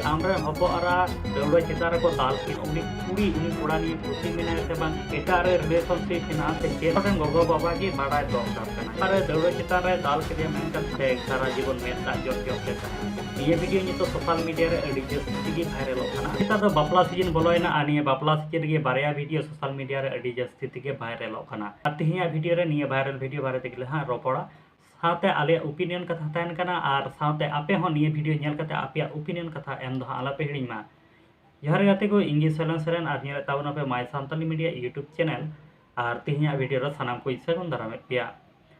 आमरे हपो अरा दौड़ा चितार को दाल की उनी कुड़ी उनी कोड़ा निये खुशी मेना से बांग एटारे रिलेशनशिप हिना से चेरन गोगो बाबा की बाड़ा दरकार कना अरे दौड़ा चितार रे दाल के दिया मेनकन से सारा जीवन में दा जोट जोट से ये वीडियो नि तो सोशल मीडिया रे अडी जस्ती गी वायरल होना चिता तो बापला सीजन बोलोयना आनी बापला सीजन गे बारया वीडियो सोशल मीडिया रे अडी जस्ती गे वायरल होना तिहिया वीडियो रे निये वायरल वीडियो बारे ते हाँ रोपड़ा साथे आले ओपिनियन कथा तहन कना और साथे आपे हो निये वीडियो नेल कते आपे ओपिनियन कथा एम दो आला पे हिडिंग मा जहर गाते को इंगी सलन सरेन और नेल ताबना पे माय सान्ताली मीडिया यूट्यूब चैनल और तिहिया वीडियो रे सानाम को इसेगुन दारामे पिया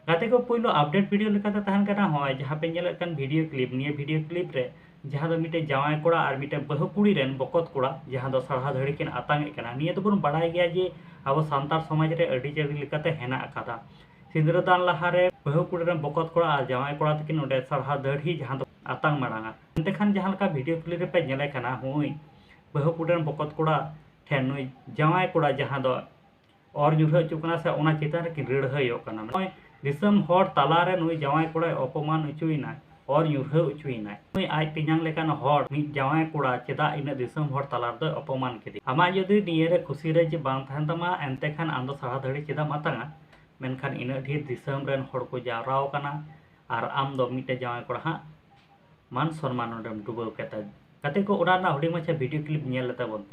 गाते को पहिलो अपडेट वीडियो लेकाते तहन कना होय जहां पे नेल कन वीडियो क्लिप निये वीडियो क्लिप रे जहां दो मिटे जावाय कोड़ा और मिटे बहु कुड़ी रेन बकत कोड़ा जहां दो सड़हा धड़ी किन आतांगे कना निये तो बन बाड़ाय गया जे अब सान्तार समाज रे अडी जड़ी लेकाते हेना अकादा सिंदूरदान लहारे बहु कुड़ी रेन बकत कोड़ा और जावाय कोड़ा तकिन ओडे सड़हा धड़ी जहां दो आतांग मारांगा एंतेखान जहां लका वीडियो क्लिप रे पे नेले कना हुई बहु कुड़ी रेन बकत कोड़ा ठेन नुई जावाय कोड़ा जहां दो और जुढ़ा चुकना से ओना चितान रे किन रिड़हयो कना नय दिसम हर तालारे नुई जावाय कोड़ा अपमान उचुइना और युरह उचुइना नुई आज तिजांग लेकान हर मी जावाय कोड़ा चेदा इन दिसम हर तालार दो अपमान केदि आमा जदि निये रे खुशी रे जे बांग थाहन तमा एंतेखान आम दो सड़ा धड़ी चेदा मातांगा मेनखान इन ढेर दिसम रेन हर को जावराव कना और आम दो मिटे जावाय कोड़ा हा मान सम्मान ओडम डुबाव केता कते को ओडा ना हुडी माछा वीडियो क्लिप नेल लेता बोन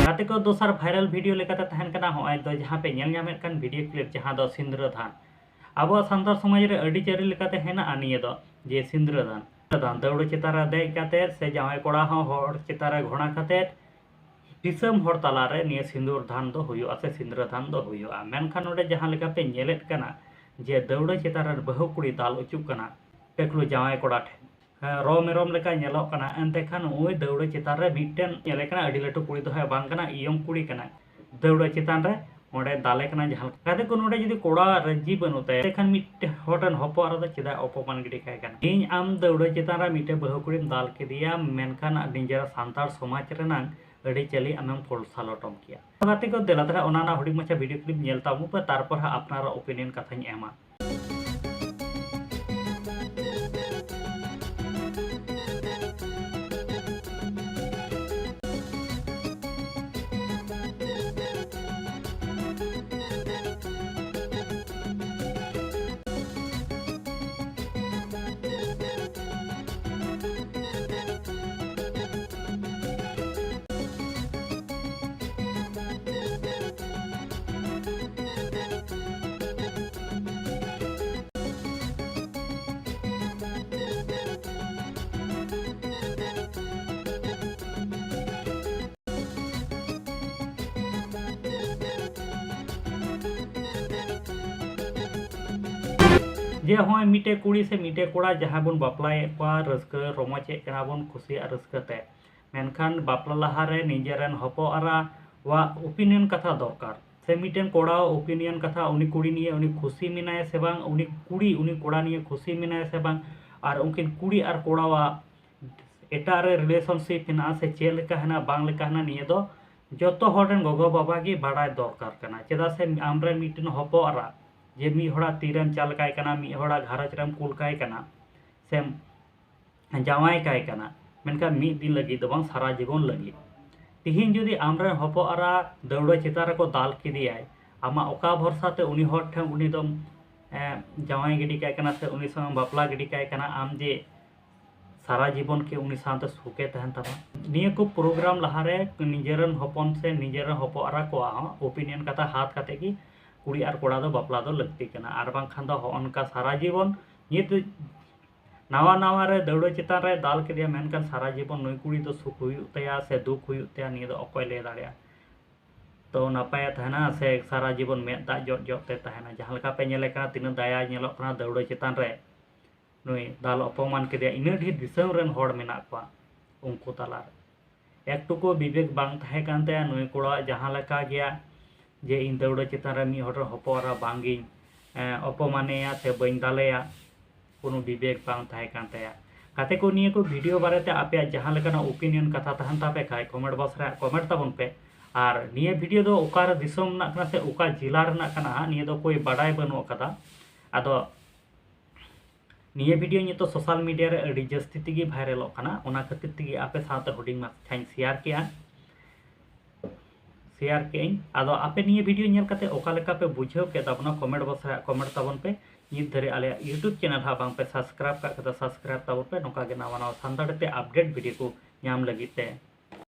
गाते को दोसर वायरल वीडियो लेकाते तहन कना होय दो जहां पे नेल ᱧᱟᱢᱮᱫ कान वीडियो क्लिप जहां दो सिंदूरदान अब सान्तार समाज रे अडी चेरी लेकाते हेना आनिये दो जे सिंदूरदान दौड़ चितार रे देज काते से जावाय कोड़ा हो हर चितार रे घोड़ा काते दिसम हर ताला रे निये सिंदूरदान दो हुयो से सिंदूरदान दो हुयो मेनखान ओडे जहां लेका पे नेलेत कना जे दौड़ चितार रे बहु कुड़ी दाल उचुक कना पेकलु जावाय कोड़ा रोम रोम लेका नेलोक कना एंतेखान ओई दौड़ चितान रे मिटन नेले कना अडी लटु कुड़ी दो है बांग कना इयम कुड़ी कना दौड़ चितान रे ओडे दाले कना जहां काते को नोडे जदि कोड़ा रजी बनुते एखान मिट होटन हपो आरो द चिदा अपमान गिडी काय कना इन आम दौड़ चितान रे मिटे बहु कुड़ी दाल केदिया मेनखान निजेरा सान्तार समाज रेना अडी चली आमेम फोलसालोटम किया गाते को देला तरा ओनाना हुडी माछा वीडियो क्लिप नेल तामु पे तारपर हा आपनारा ओपिनियन कथाኝ एमा जे होय मिटे कुड़ी से मिटे कोड़ा जहां बन बापलाए को रस्का रोमचे कना बन खुशी और रस्कते मेनखान बापला लहारे निजेरन हपो आरा वा ओपिनियन कथा दरकार से मिटेन कोड़ा ओपिनियन कथा उनी कुड़ी निये उनी खुशी मिनाय से बांग उनी कुड़ी उनी कोड़ा निये खुशी मिनाय से बांग और उनकिन कुड़ी और कोड़ा वा एटारे रिलेशनशिप हिना से चे लेका हना बांग लेका हना निये दो जतो हरन गोगो बाबा की बाड़ाय दरकार कना चेदा से आमरे मिटेन हपो आरा जे मी होड़ा तीरन चाल काय कना मी होड़ा घारज रम कुल काय कना सेम जावाय काय कना मेनका मी दिन लगी दो बांग सारा जीवन लगी तिहिन जुदी आमरे हपो आरा दौड़ चितार को दाल किदियाय आमा ओका भरसा ते उनी हर ठे उनी दम जावाय गिडी काय कना से उनी संग बापला गिडी काय कना आम जे सारा जीवन के उनी साथ सुखे तहन तमा निये को प्रोग्राम लहारे निजेरन हपन से निजेरन हपो आरा को ओपिनियन कथा हाथ काते की कुड़ी और कोड़ा दो बापला दो लगती कना और बांखान दो होनका सारा जीवन ये तो नावा नावा रे दौड़ चितान रे दाल के दिया मेनकान सारा जीवन नई कुड़ी दो सुख हुयुतया से दुख हुयुतया निये दो अकय ले दाड़िया तो नपाय तहना से सारा जीवन में दा जट जट ते तहना जहां लका पे नेले कना तिना दया नेलोक कना दौड़ चितान रे नई दाल अपमान के दिया इन ढेर दिसम रेन हड़ मेना को उनको ताला एकटुको विवेक बांग थाहे कानते नई कोड़ा जहां लका गया जे इन दौड़ चितान रे मी हर हपोरा बांगिन अपमानेया से बन दालेया कोनो विवेक बांग थाहे कानतेया गाते को निये को वीडियो बारेते आपे जहाँ लेकाना ओपिनियन कथा तहन तापे खाय कमेंट बॉक्स रे कमेंट ताबन पे और निये वीडियो दो ओकार दिसोम ना कना से ओका जिला रना कना निये दो कोई बड़ाई बनु कदा आदो निये वीडियो निये तो सोशल मीडिया रे अड़ी जस्ती तिगी भाइरल कना ओना खातिर तिगी आपे साथे हुडिंग माछाई शेयर किया शेयर के आदो आपे निये वीडियो नेल काते ओका लेका पे बुझाव के ताबना कमेंट बॉक्स रे कमेंट ताबन पे नित धरे आले यूट्यूब चैनल हा बांग पे सब्सक्राइब का सब्सक्राइब ताबन पे नोका गे नवा नवा सानताड़ ते अपडेट वीडियो को नाम लगी ते